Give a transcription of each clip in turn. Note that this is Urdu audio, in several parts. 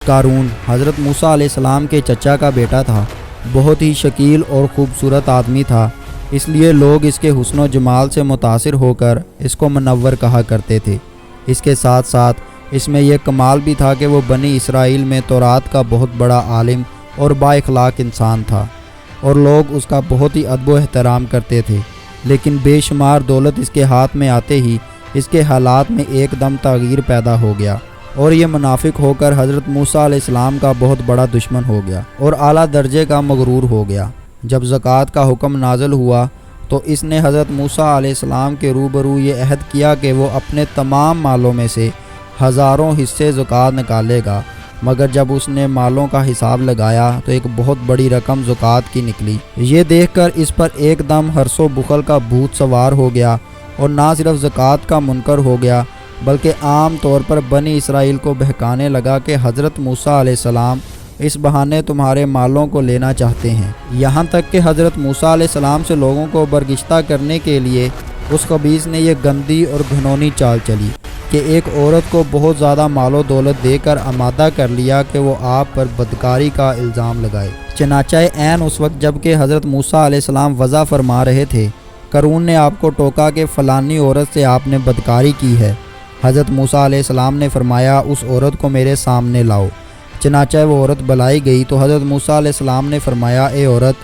قارون حضرت موسیٰ علیہ السلام کے چچا کا بیٹا تھا۔ بہت ہی شکیل اور خوبصورت آدمی تھا، اس لیے لوگ اس کے حسن و جمال سے متاثر ہو کر اس کو منور کہا کرتے تھے۔ اس کے ساتھ ساتھ اس میں یہ کمال بھی تھا کہ وہ بنی اسرائیل میں تورات کا بہت بڑا عالم اور با اخلاق انسان تھا، اور لوگ اس کا بہت ہی ادب و احترام کرتے تھے۔ لیکن بے شمار دولت اس کے ہاتھ میں آتے ہی اس کے حالات میں ایک دم تغیر پیدا ہو گیا، اور یہ منافق ہو کر حضرت موسیٰ علیہ السلام کا بہت بڑا دشمن ہو گیا اور اعلیٰ درجے کا مغرور ہو گیا۔ جب زکوٰۃ کا حکم نازل ہوا تو اس نے حضرت موسیٰ علیہ السلام کے روبرو یہ عہد کیا کہ وہ اپنے تمام مالوں میں سے ہزاروں حصے زکوٰۃ نکالے گا، مگر جب اس نے مالوں کا حساب لگایا تو ایک بہت بڑی رقم زکوٰۃ کی نکلی۔ یہ دیکھ کر اس پر ایک دم حرص و بخل کا بھوت سوار ہو گیا، اور نہ صرف زکوٰۃ کا منکر ہو گیا بلکہ عام طور پر بنی اسرائیل کو بہکانے لگا کہ حضرت موسیٰ علیہ السلام اس بہانے تمہارے مالوں کو لینا چاہتے ہیں۔ یہاں تک کہ حضرت موسیٰ علیہ السلام سے لوگوں کو برگشتہ کرنے کے لیے اس خبیث نے یہ گندی اور گھنونی چال چلی کہ ایک عورت کو بہت زیادہ مال و دولت دے کر آمادہ کر لیا کہ وہ آپ پر بدکاری کا الزام لگائے۔ چنانچہ عین اس وقت جب کہ حضرت موسیٰ علیہ السلام وعظہ فرما رہے تھے، قارون نے آپ کو ٹوکا کہ فلانی عورت سے آپ نے بدکاری کی ہے۔ حضرت موسیٰ علیہ السلام نے فرمایا اس عورت کو میرے سامنے لاؤ۔ چنانچہ وہ عورت بلائی گئی تو حضرت موسیٰ علیہ السلام نے فرمایا اے عورت،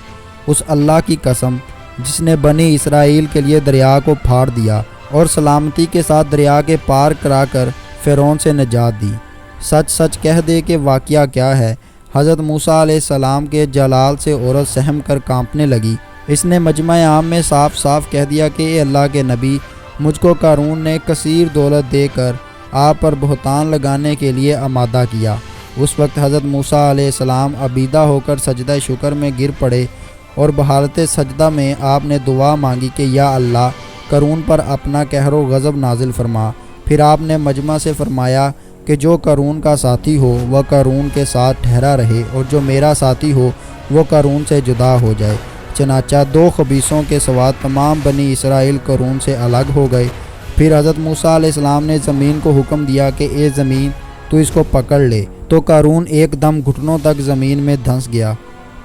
اس اللہ کی قسم جس نے بنی اسرائیل کے لیے دریا کو پھاڑ دیا اور سلامتی کے ساتھ دریا کے پار کرا کر فرعون سے نجات دی، سچ سچ کہہ دے کہ واقعہ کیا ہے۔ حضرت موسیٰ علیہ السلام کے جلال سے عورت سہم کر کانپنے لگی۔ اس نے مجمع عام میں صاف صاف کہہ دیا کہ اے اللہ کے نبی، مجھ کو قارون نے کثیر دولت دے کر آپ پر بہتان لگانے کے لیے آمادہ کیا۔ اس وقت حضرت موسیٰ علیہ السلام عبیدہ ہو کر سجدہ شکر میں گر پڑے، اور بحالت سجدہ میں آپ نے دعا مانگی کہ یا اللہ، قارون پر اپنا قہر و غضب نازل فرما۔ پھر آپ نے مجمع سے فرمایا کہ جو قارون کا ساتھی ہو وہ قارون کے ساتھ ٹھہرا رہے، اور جو میرا ساتھی ہو وہ قارون سے جدا ہو جائے۔ چنانچہ دو خبیثوں کے سوا تمام بنی اسرائیل قارون سے الگ ہو گئے۔ پھر حضرت موسیٰ علیہ السلام نے زمین کو حکم دیا کہ اے زمین، تو اس کو پکڑ لے، تو قارون ایک دم گھٹنوں تک زمین میں دھنس گیا۔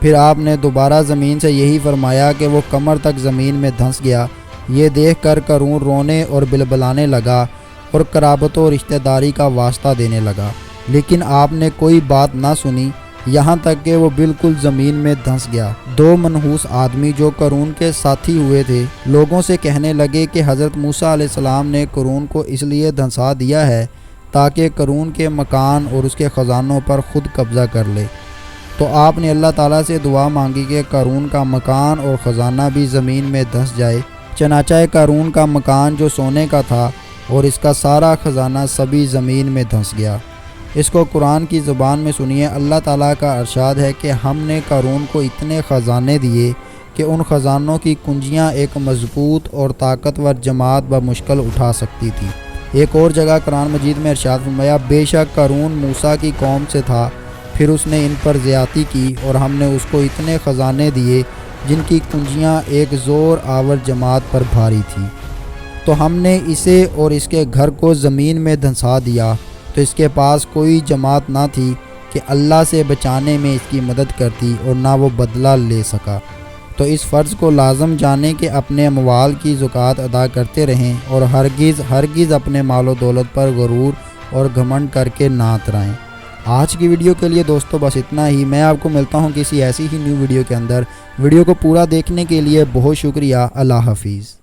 پھر آپ نے دوبارہ زمین سے یہی فرمایا کہ وہ کمر تک زمین میں دھنس گیا۔ یہ دیکھ کر قارون رونے اور بلبلانے لگا اور قرابت و رشتہ داری کا واسطہ دینے لگا، لیکن آپ نے کوئی بات نہ سنی، یہاں تک کہ وہ بالکل زمین میں دھنس گیا۔ دو منحوس آدمی جو قارون کے ساتھی ہوئے تھے لوگوں سے کہنے لگے کہ حضرت موسیٰ علیہ السلام نے قارون کو اس لیے دھنسا دیا ہے تاکہ قارون کے مکان اور اس کے خزانوں پر خود قبضہ کر لے۔ تو آپ نے اللہ تعالیٰ سے دعا مانگی کہ قارون کا مکان اور خزانہ بھی زمین میں دھنس جائے۔ چنانچہ قارون کا مکان جو سونے کا تھا اور اس کا سارا خزانہ سبھی زمین میں دھنس گیا۔ اس کو قرآن کی زبان میں سنیے۔ اللہ تعالیٰ کا ارشاد ہے کہ ہم نے قارون کو اتنے خزانے دیے کہ ان خزانوں کی کنجیاں ایک مضبوط اور طاقتور جماعت بمشکل اٹھا سکتی تھی۔ ایک اور جگہ قرآن مجید میں ارشاد فرمایا بے شک قارون موسیٰ کی قوم سے تھا، پھر اس نے ان پر زیادتی کی اور ہم نے اس کو اتنے خزانے دیے جن کی کنجیاں ایک زور آور جماعت پر بھاری تھی، تو ہم نے اسے اور اس کے گھر کو زمین میں دھنسا دیا، تو اس کے پاس کوئی جماعت نہ تھی کہ اللہ سے بچانے میں اس کی مدد کرتی، اور نہ وہ بدلہ لے سکا۔ تو اس فرض کو لازم جانیں کہ اپنے اموال کی زکوٰۃ ادا کرتے رہیں، اور ہرگز اپنے مال و دولت پر غرور اور گھمنڈ کر کے نہ اترائیں۔ آج کی ویڈیو کے لیے دوستو بس اتنا ہی۔ میں آپ کو ملتا ہوں کسی ایسی ہی نیو ویڈیو کے اندر۔ ویڈیو کو پورا دیکھنے کے لیے بہت شکریہ۔ اللہ حافظ۔